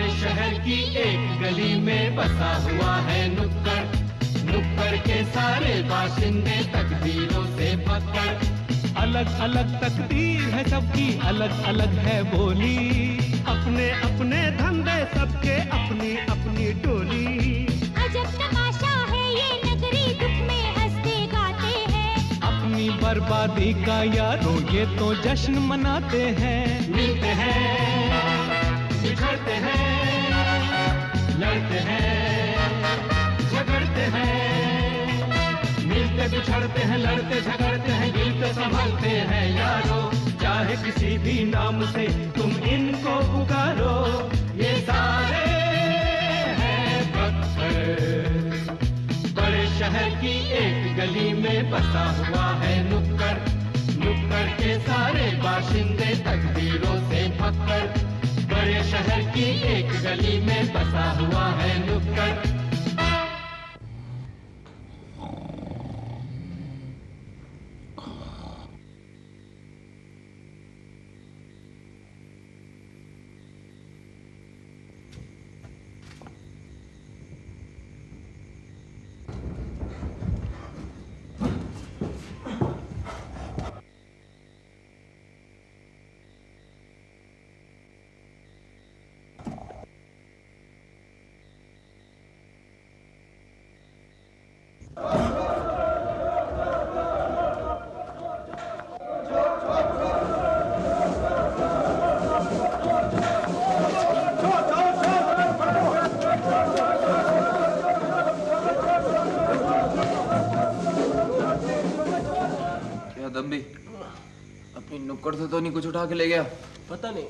बड़े शहर की एक गली में बसा हुआ है नुक्कड़, नुक्कड़ के सारे बाशिंदे तकदीरों से पकड़। अलग अलग तकदीर है सबकी, अलग अलग है बोली, अपने अपने धंधे सबके, अपनी अपनी टोली। अजब तमाशा है ये नगरी, दुख में हंसते गाते हैं। अपनी बर्बादी का यारों ये तो जश्न मनाते हैं। मिलते हैं, बिछड़ते हैं, लड़ते हैं, झगड़ते हैं, मिलते बिछड़ते हैं, लड़ते झगड़ते हैं, गिलते संभलते हैं यारो। चाहे किसी भी नाम से तुम इनको पुकारो, ये सारे हैं पत्थर। बड़े शहर की एक गली में बसा हुआ है नुक्कड़, नुक्कड़ के सारे बाशिंदे तकदीरों से पकड़। बड़े शहर की एक गली में बसा हुआ है नुक्कड़। दम्बी अपनी नुक्कड़ से तो नहीं कुछ उठा के ले गया? पता नहीं।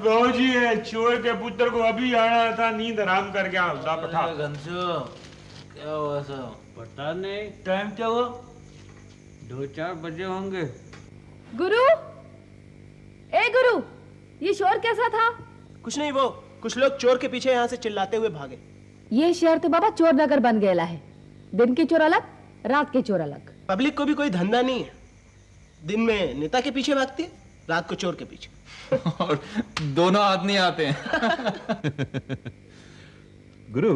बाबूजी चोर के पुत्र को अभी आना था, नींद आराम कर गया। घनसो क्या हुआ सा? पता नहीं। टाइम क्या हुआ? 2-4 बजे होंगे। गुरु, ए गुरु, ये शोर कैसा था? कुछ नहीं, वो कुछ लोग चोर के पीछे यहाँ से चिल्लाते हुए भागे। ये शहर तो बाबा चोर नगर बन गया है। दिन के चोर अलग, रात के चोर अलग। पब्लिक को भी कोई धंधा नहीं है। दिन में नेता के पीछे भागती है, रात को चोर के पीछे। और दोनों आदमी आते हैं। गुरु,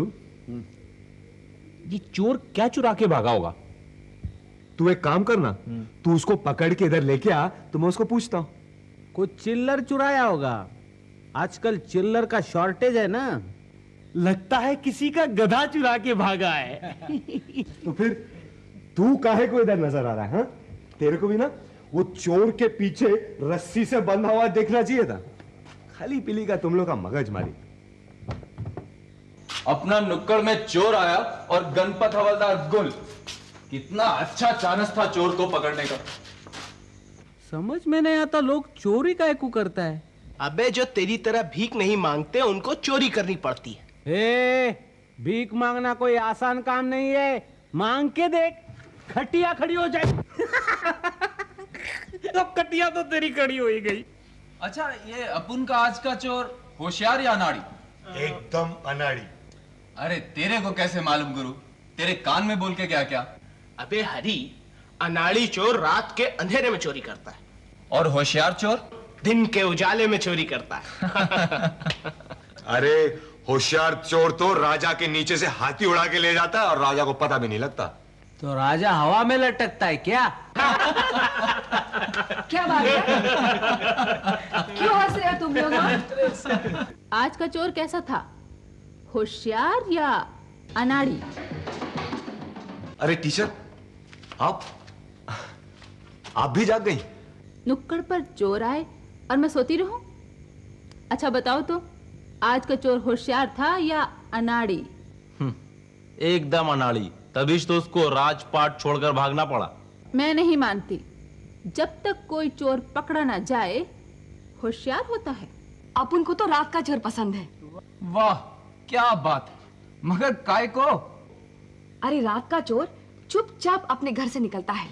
ये चोर क्या चुरा के भागा होगा? तू एक काम करना, तू उसको पकड़ के इधर लेके आ, तो मैं उसको पूछता हूँ। कुछ चिल्लर चुराया होगा। आजकल चिल्लर का शॉर्टेज है ना। लगता है किसी का गधा चुरा के भागा है। तो फिर तू काहे को इधर नजर आ रहा है? हाँ? तेरे को भी ना वो चोर के पीछे रस्सी से बंधा हुआ देखना चाहिए था। खाली पीली का तुम लोग का मगज मारी। अपना नुक्कड़ में चोर आया और गणपत हवलदार गुल। कितना अच्छा चांस था चोर को पकड़ने का। समझ में नहीं आता लोग चोरी काहे को करता है। अबे जो तेरी तरह भीख नहीं मांगते उनको चोरी करनी पड़ती है। भीख मांगना कोई आसान काम नहीं है। मांग के देख, खटिया खड़ी हो जाए। अब खटिया तो तेरी खड़ी हो ही गई। अच्छा, ये अपुन का आज का चोर होशियार या अनाड़ी? एकदम अनाड़ी। अरे तेरे को कैसे मालूम गुरु? तेरे कान में बोल के क्या क्या? अबे हरी, अनाड़ी चोर रात के अंधेरे में चोरी करता है और होशियार चोर दिन के उजाले में चोरी करता है। अरे होशियार चोर तो राजा के नीचे से हाथी उड़ा के ले जाता है और राजा को पता भी नहीं लगता। तो राजा हवा में लटकता है क्या? क्या बात है? क्यों हंस रहे हो तुम लोग? आज का चोर कैसा था? होशियार या अनाड़ी? अरे टीचर, आप भी जाग गई? नुक्कड़ पर चोर आए और मैं सोती रहूं? अच्छा बताओ तो, आज का चोर होशियार था या अनाड़ी? एकदम अनाड़ी, तभी तो उसको राजपाट छोड़कर भागना पड़ा। मैं नहीं मानती। जब तक कोई चोर पकड़ा ना जाए, होशियार होता है। अपन को तो रात का चोर पसंद है। वाह क्या बात है, मगर काय को? अरे रात का चोर चुपचाप अपने घर से निकलता है,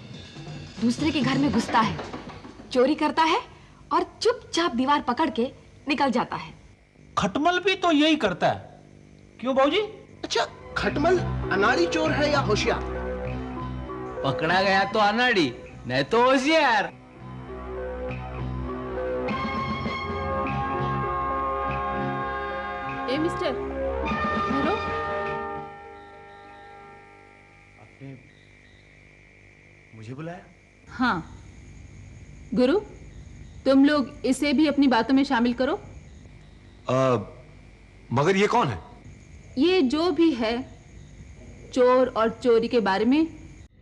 दूसरे के घर में घुसता है, चोरी करता है और चुपचाप दीवार पकड़ के निकल जाता है। खटमल भी तो यही करता है, क्यों बाबूजी? अच्छा, खटमल अनाड़ी चोर है या होशियार? पकड़ा गया तो अनाड़ी, नहीं तो होशियार। ए मिस्टर, ठहरो। आपने मुझे बुलाया? हाँ गुरु, तुम लोग इसे भी अपनी बातों में शामिल करो। मगर ये कौन है? ये जो भी है, चोर और चोरी के बारे में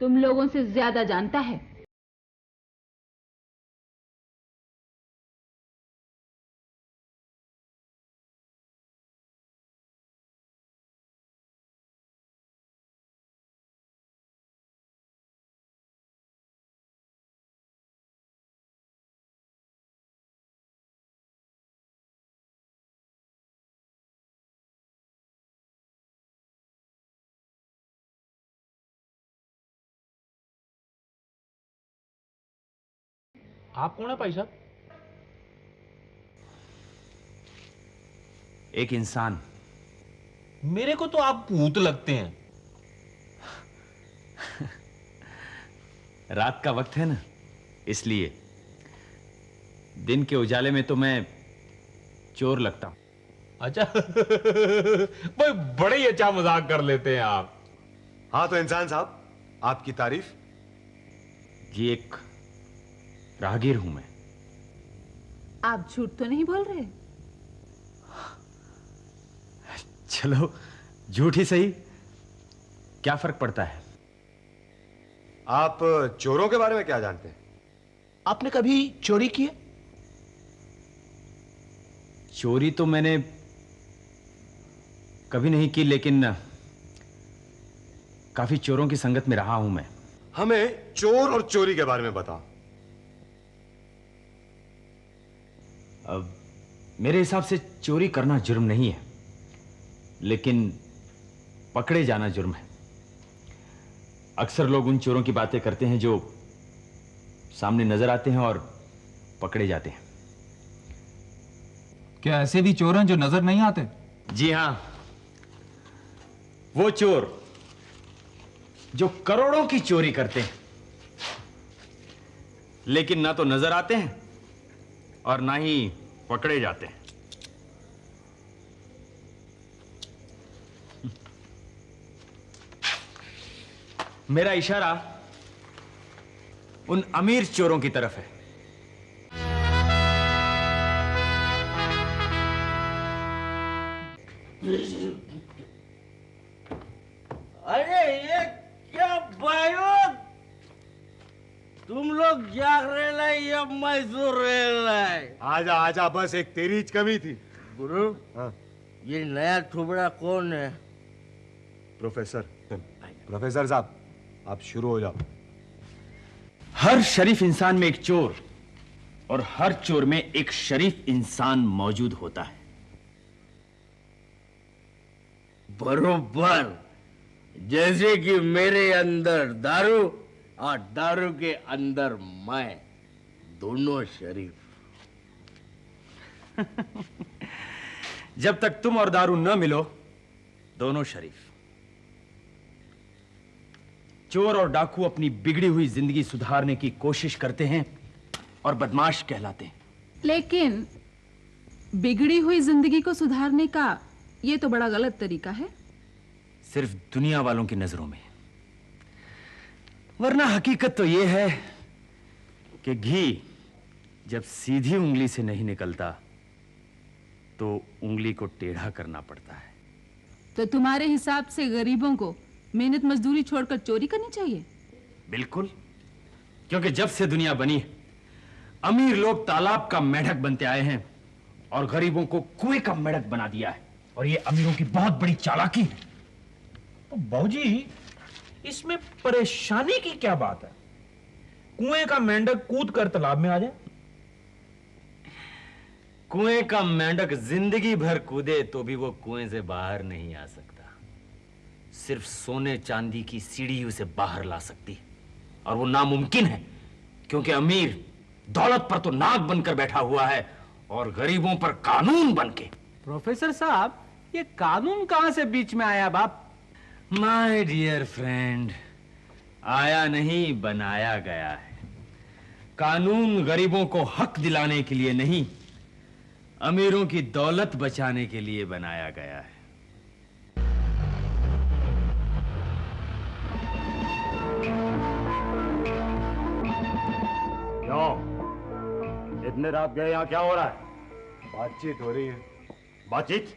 तुम लोगों से ज्यादा जानता है। आप कौन है भाई साहब? एक इंसान। मेरे को तो आप भूत लगते हैं। रात का वक्त है ना, इसलिए। दिन के उजाले में तो मैं चोर लगता हूं। अच्छा। भाई बड़े ही अच्छा मजाक कर लेते हैं आप। हाँ तो इंसान साहब, आपकी तारीफ। जी, एक राहगीर हूं मैं। आप झूठ तो नहीं बोल रहे? चलो झूठ ही सही, क्या फर्क पड़ता है। आप चोरों के बारे में क्या जानते हैं? आपने कभी चोरी की है? चोरी तो मैंने कभी नहीं की, लेकिन काफी चोरों की संगत में रहा हूं मैं। हमें चोर और चोरी के बारे में बताओ। अब मेरे हिसाब से चोरी करना जुर्म नहीं है, लेकिन पकड़े जाना जुर्म है। अक्सर लोग उन चोरों की बातें करते हैं जो सामने नजर आते हैं और पकड़े जाते हैं। क्या ऐसे भी चोर हैं जो नजर नहीं आते? जी हां, वो चोर जो करोड़ों की चोरी करते हैं, लेकिन ना तो नजर आते हैं और ना ही पकड़े जाते हैं। मेरा इशारा उन अमीर चोरों की तरफ है। अरे ये क्या भाइयों, तुम लोग जाग रहे हैं या मजदूर रहे हैं? आजा आजा, बस एक तेरी ही कमी थी। गुरु, हाँ। ये नया ठुबड़ा कौन है? प्रोफेसर। प्रोफेसर साहब, आप शुरू हो जाओ। हर शरीफ इंसान में एक चोर और हर चोर में एक शरीफ इंसान मौजूद होता है। बरोबर, जैसे कि मेरे अंदर दारू और दारू के अंदर मैं, दोनों शरीफ। जब तक तुम और दारू न मिलो, दोनों शरीफ। चोर और डाकू अपनी बिगड़ी हुई जिंदगी सुधारने की कोशिश करते हैं और बदमाश कहलाते हैं। लेकिन बिगड़ी हुई जिंदगी को सुधारने का ये तो बड़ा गलत तरीका है। सिर्फ दुनिया वालों की नजरों में, वरना हकीकत तो यह है कि घी जब सीधी उंगली से नहीं निकलता तो उंगली को टेढ़ा करना पड़ता है। तो तुम्हारे हिसाब से गरीबों को मेहनत मजदूरी छोड़कर चोरी करनी चाहिए? बिल्कुल, क्योंकि जब से दुनिया बनी है, अमीर लोग तालाब का मेढक बनते आए हैं और गरीबों को कुएं का मेढक बना दिया है। और ये अमीरों की बहुत बड़ी चालाकी है। तो बाबूजी, इसमें परेशानी की क्या बात है? कुएं का मेंढक कूद कर तालाब में आ जाए। कुएं का मेंढक जिंदगी भर कूदे तो भी वो कुएं से बाहर नहीं आ सकता। सिर्फ सोने चांदी की सीढ़ी उसे बाहर ला सकती है, और वो नामुमकिन है, क्योंकि अमीर दौलत पर तो नाग बनकर बैठा हुआ है और गरीबों पर कानून बनके। प्रोफेसर साहब, ये कानून कहां से बीच में आया बाप? माय डियर फ्रेंड, आया नहीं, बनाया गया है। कानून गरीबों को हक दिलाने के लिए नहीं, अमीरों की दौलत बचाने के लिए बनाया गया है। क्यों? इतने रात गए यहाँ क्या हो रहा है? बातचीत हो रही है। बातचीत?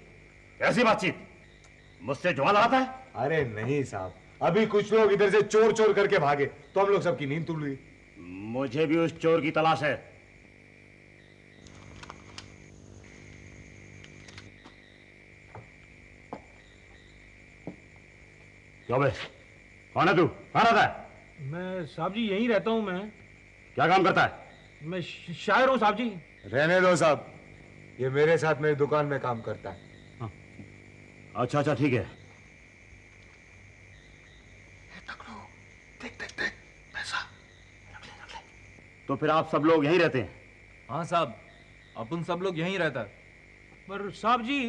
कैसी बातचीत? मुझसे जुआ लड़ाता है? अरे नहीं साहब, अभी कुछ लोग इधर से चोर चोर करके भागे तो हम लोग सबकी नींद टूट गई। मुझे भी उस चोर की तलाश है। क्यों बे? कौन है तू? कहाँ रहता है? मैं साहब जी यहीं रहता हूँ। मैं क्या काम करता है? मैं शायर हूँ साहब जी। रहने दो साहब, ये मेरे साथ मेरी दुकान में काम करता है। अच्छा अच्छा ठीक है। देख पैसा। तो फिर आप सब लोग यहीं रहते हैं? हाँ साहब, अपन सब लोग यहीं रहता है। पर साहब जी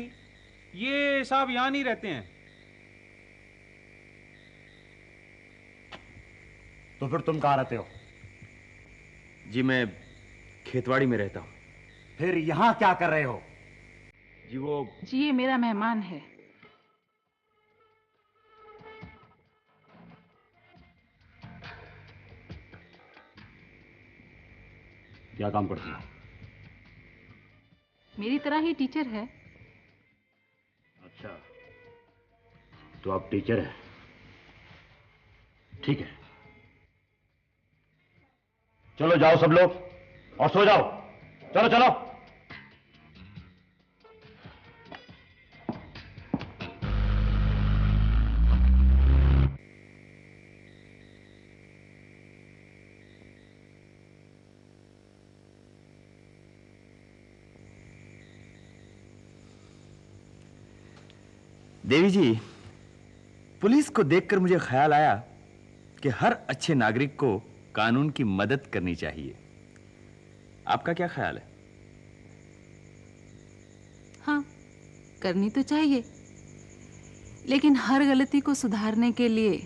ये साहब यहाँ नहीं रहते हैं। तो फिर तुम कहाँ रहते हो? जी मैं खेतवाड़ी में रहता हूँ। फिर यहाँ क्या कर रहे हो? जी ये मेरा मेहमान है। क्या काम करती हो? मेरी तरह ही टीचर है। अच्छा, तो आप टीचर हैं? ठीक है, चलो जाओ सब लोग और सो जाओ। चलो चलो। देवी जी, पुलिस को देखकर मुझे ख्याल आया कि हर अच्छे नागरिक को कानून की मदद करनी चाहिए। आपका क्या ख्याल है? हाँ, करनी तो चाहिए, लेकिन हर गलती को सुधारने के लिए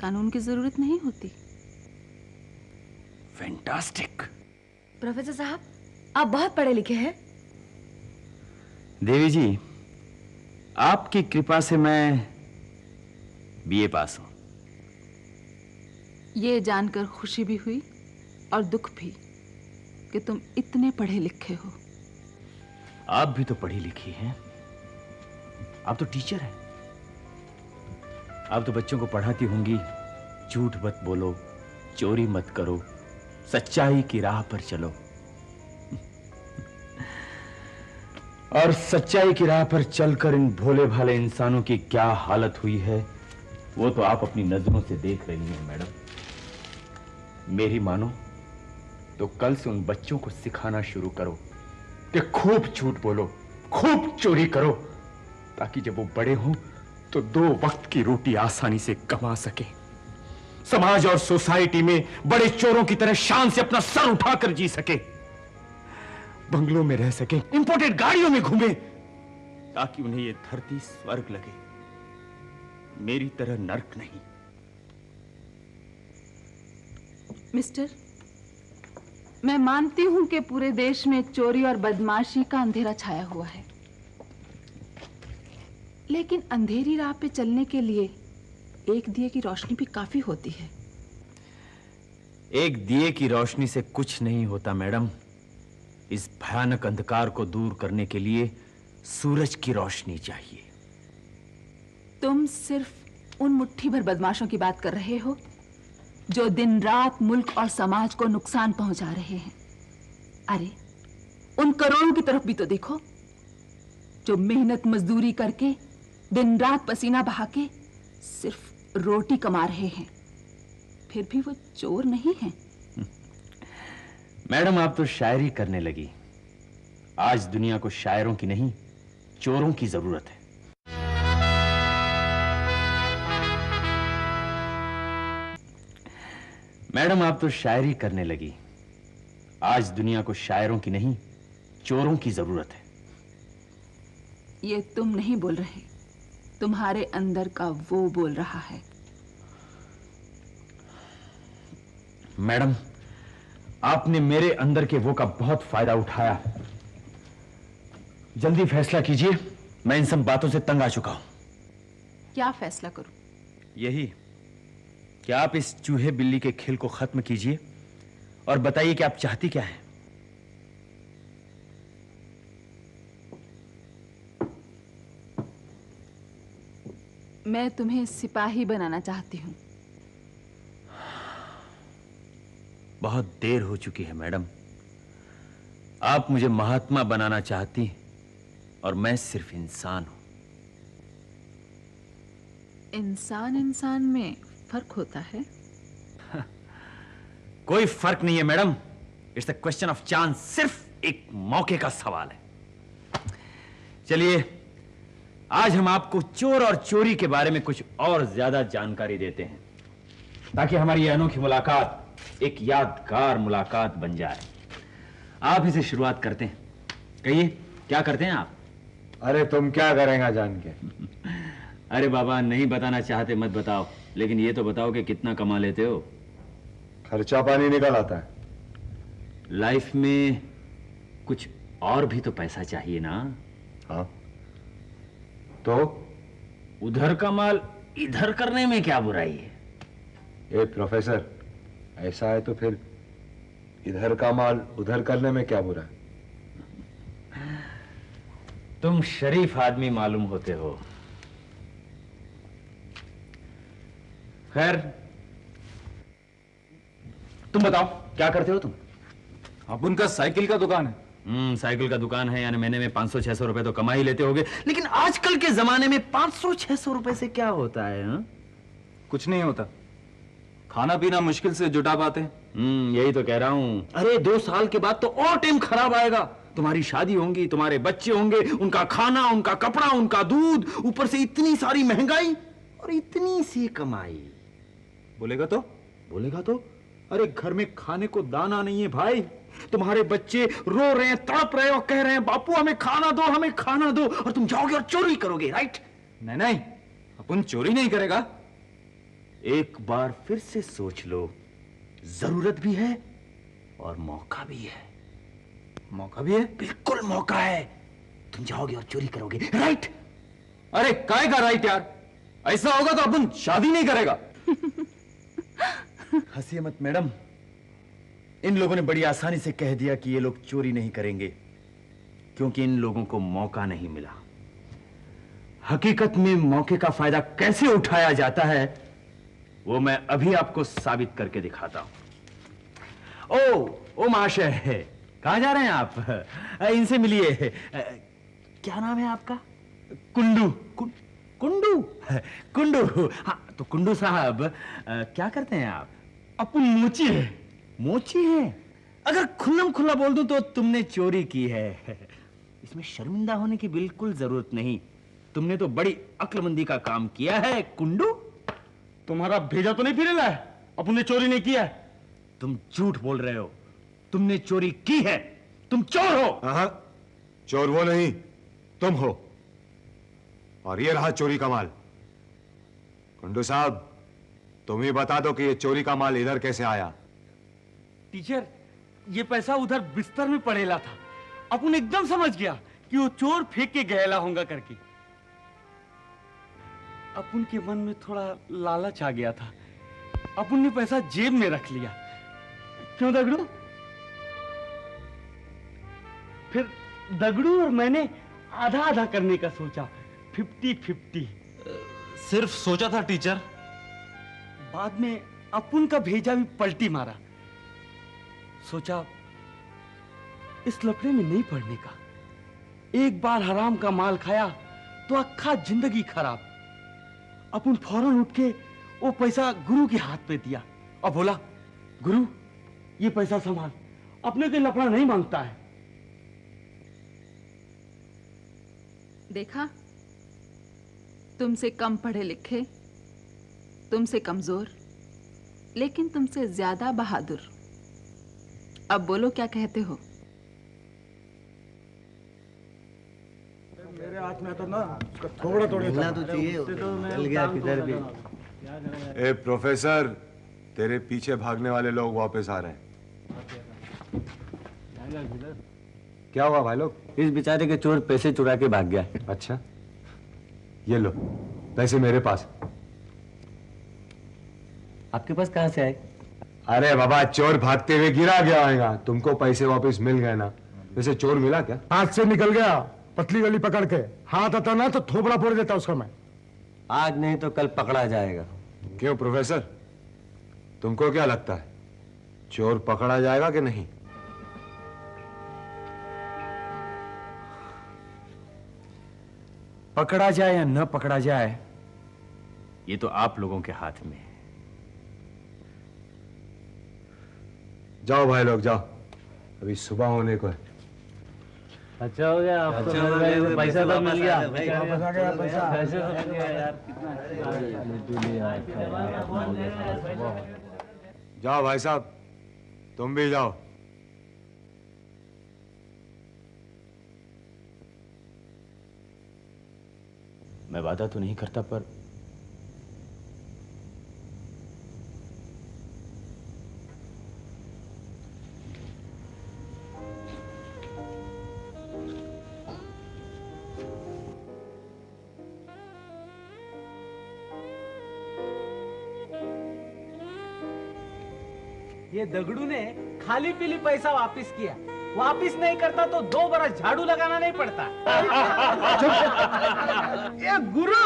कानून की जरूरत नहीं होती। फैंटास्टिक। प्रोफेसर साहब, आप बहुत पढ़े लिखे हैं। देवी जी, आपकी कृपा से मैं बीए पास हूं। ये जानकर खुशी भी हुई और दुख भी कि तुम इतने पढ़े लिखे हो। आप भी तो पढ़ी लिखी हैं। आप तो टीचर हैं। आप तो बच्चों को पढ़ाती होंगी, झूठ मत बोलो, चोरी मत करो, सच्चाई की राह पर चलो। और सच्चाई की राह पर चलकर इन भोले भाले इंसानों की क्या हालत हुई है वो तो आप अपनी नजरों से देख रही हैं मैडम। मेरी मानो तो कल से उन बच्चों को सिखाना शुरू करो कि खूब झूठ बोलो, खूब चोरी करो, ताकि जब वो बड़े हों तो 2 वक्त की रोटी आसानी से कमा सके, समाज और सोसाइटी में बड़े चोरों की तरह शान से अपना सर उठाकर जी सके, बंगलों में रह सके, इंपोर्टेड गाड़ियों में घूमे, ताकि उन्हें यह धरती स्वर्ग लगे, मेरी तरह नर्क नहीं। मिस्टर, मैं मानती हूं कि पूरे देश में चोरी और बदमाशी का अंधेरा छाया हुआ है, लेकिन अंधेरी राह पे चलने के लिए एक दिए की रोशनी भी काफी होती है। एक दिए की रोशनी से कुछ नहीं होता मैडम। इस भयानक अंधकार को दूर करने के लिए सूरज की रोशनी चाहिए। तुम सिर्फ उन मुट्ठी भर बदमाशों की बात कर रहे हो जो दिन रात मुल्क और समाज को नुकसान पहुंचा रहे हैं। अरे उन करोड़ों की तरफ भी तो देखो जो मेहनत मजदूरी करके दिन रात पसीना बहा के सिर्फ रोटी कमा रहे हैं, फिर भी वो चोर नहीं हैं। मैडम, आप तो शायरी करने लगी। आज दुनिया को शायरों की नहीं, चोरों की जरूरत है। मैडम, आप तो शायरी करने लगी। आज दुनिया को शायरों की नहीं, चोरों की जरूरत है। ये तुम नहीं बोल रहे, तुम्हारे अंदर का वो बोल रहा है। मैडम, आपने मेरे अंदर के वो का बहुत फायदा उठाया। जल्दी फैसला कीजिए, मैं इन सब बातों से तंग आ चुका हूं। क्या फैसला करूं? यही कि आप इस चूहे बिल्ली के खेल को खत्म कीजिए और बताइए कि आप चाहती क्या हैं। मैं तुम्हें सिपाही बनाना चाहती हूं। बहुत देर हो चुकी है मैडम। आप मुझे महात्मा बनाना चाहती और मैं सिर्फ इंसान हूं। इंसान इंसान में फर्क होता है? कोई फर्क नहीं है madam. It's a question of chance. सिर्फ एक मौके का सवाल है। चलिए, आज हम आपको चोर और चोरी के बारे में कुछ और ज्यादा जानकारी देते हैं, ताकि हमारी यह अनोखी मुलाकात एक यादगार मुलाकात बन जाए। आप इसे शुरुआत करते हैं। कहिए, क्या करते हैं आप? अरे तुम क्या करेगा जान के? अरे बाबा, नहीं बताना चाहते मत बताओ, लेकिन ये तो बताओ कि कितना कमा लेते हो। खर्चा पानी निकल आता है। लाइफ में कुछ और भी तो पैसा चाहिए ना? हाँ, तो उधर का माल इधर करने में क्या बुराई है? ए प्रोफेसर, ऐसा है तो फिर इधर का माल उधर करने में क्या बुरा है? तुम शरीफ आदमी मालूम होते हो। खैर, तुम बताओ क्या करते हो तुम? अब उनका साइकिल का दुकान है। साइकिल का दुकान है, यानी महीने में 500-600 रुपए तो कमा ही लेते होगे। लेकिन आजकल के जमाने में 500-600 रुपए से क्या होता है? हा? कुछ नहीं होता। खाना पीना मुश्किल से जुटा पाते हैं। यही तो कह रहा हूं। अरे 2 साल के बाद तो और टाइम खराब आएगा। तुम्हारी शादी होंगी, तुम्हारे बच्चे होंगे, उनका खाना, उनका कपड़ा, उनका दूध, ऊपर से इतनी सारी महंगाई और इतनी सी कमाई। बोलेगा तो? अरे घर में खाने को दाना नहीं है भाई। तुम्हारे बच्चे रो रहे हैं, तड़प रहे और कह रहे हैं, बापू हमें खाना दो, हमें खाना दो, और तुम जाओगे और चोरी करोगे, राइट? नहीं, अपन चोरी नहीं करेगा। एक बार फिर से सोच लो, जरूरत भी है और मौका भी है। मौका भी है? बिल्कुल मौका है। तुम जाओगे और चोरी करोगे, राइट? अरे काय का राइट यार? ऐसा होगा तो अपन शादी नहीं करेगा। हंसिए मत मैडम। इन लोगों ने बड़ी आसानी से कह दिया कि ये लोग चोरी नहीं करेंगे, क्योंकि इन लोगों को मौका नहीं मिला। हकीकत में मौके का फायदा कैसे उठाया जाता है, वो मैं अभी आपको साबित करके दिखाता हूं। ओ महाशय, कहां जा रहे हैं आप? इनसे मिलिए। क्या नाम है आपका? कुंडू। कुंडू। हाँ, तो कुंडू साहब, क्या करते हैं आप? अपन मोची है? अगर खुल्लम खुल्ला बोल दूं तो तुमने चोरी की है। इसमें शर्मिंदा होने की बिल्कुल जरूरत नहीं। तुमने तो बड़ी अक्लमंदी का काम किया है कुंडू। तुम्हारा भेजा तो नहीं फिरेला है? अपन ने चोरी नहीं किया है। तुम झूठ बोल रहे हो। तुमने चोरी की है। तुम चोर हो। हाँ, चोर वो नहीं, तुम हो। और ये रहा चोरी का माल। कुंडू साहब, तुम ही बता दो कि ये चोरी का माल इधर कैसे आया? टीचर, ये पैसा उधर बिस्तर में पड़ेला था। अपन एकदम समझ गया कि वो चोर फेंक के गएला होगा करके। अपन के मन में थोड़ा लालच आ गया था। अपन ने पैसा जेब में रख लिया। क्यों दगड़ू? फिर दगड़ू और मैंने आधा आधा करने का सोचा, 50-50। सिर्फ सोचा था टीचर। बाद में अपन का भेजा भी पलटी मारा। सोचा इस लफड़े में नहीं पड़ने का। एक बार हराम का माल खाया तो अक्खा जिंदगी खराब। अपन फौरन उठ के वो पैसा गुरु के हाथ पे दिया और बोला, गुरु ये पैसा संभाल, अपने से लफड़ा नहीं मांगता है। देखा, तुमसे कम पढ़े लिखे, तुमसे कमजोर, लेकिन तुमसे ज्यादा बहादुर। अब बोलो, क्या कहते हो? मेरे हाथ में तो ना थोड़ा मिलना तो चाहिए, चल गया किधर भी। ए प्रोफेसर, तेरे पीछे भागने वाले लोग वापस आ रहे हैं। क्या हुआ भाई लोग? इस बेचारे के चोर पैसे चुरा के भाग गया। अच्छा, ये लो पैसे मेरे पास। आपके पास कहां से आए? अरे बाबा, चोर भागते हुए गिरा गया होगा, तुमको पैसे वापस मिल गए ना। वैसे चोर मिला क्या? हाथ से निकल गया, पतली गली पकड़ के। हाथ आता ना तो थोपड़ा फोड़ देता उसका मैं। आज नहीं तो कल पकड़ा जाएगा। क्यों प्रोफेसर, तुमको क्या लगता है चोर पकड़ा जाएगा कि नहीं? पकड़ा जाए या न पकड़ा जाए, ये तो आप लोगों के हाथ में है। जाओ भाई लोग जाओ, अभी सुबह होने को है। अच्छा हो गया, अच्छा हो गया, पैसा तो मिल गया। वापस आ गया पैसा। जाओ भाई साहब, तुम भी जाओ। मैं वादा तो नहीं करता, पर ये दगड़ू ने खाली पीली पैसा वापस किया। वापस नहीं करता तो 2 बरस झाड़ू लगाना नहीं पड़ता। ये गुरु,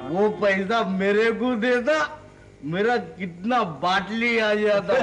वो पैसा मेरे को देता, मेरा कितना बाटली आ जाता।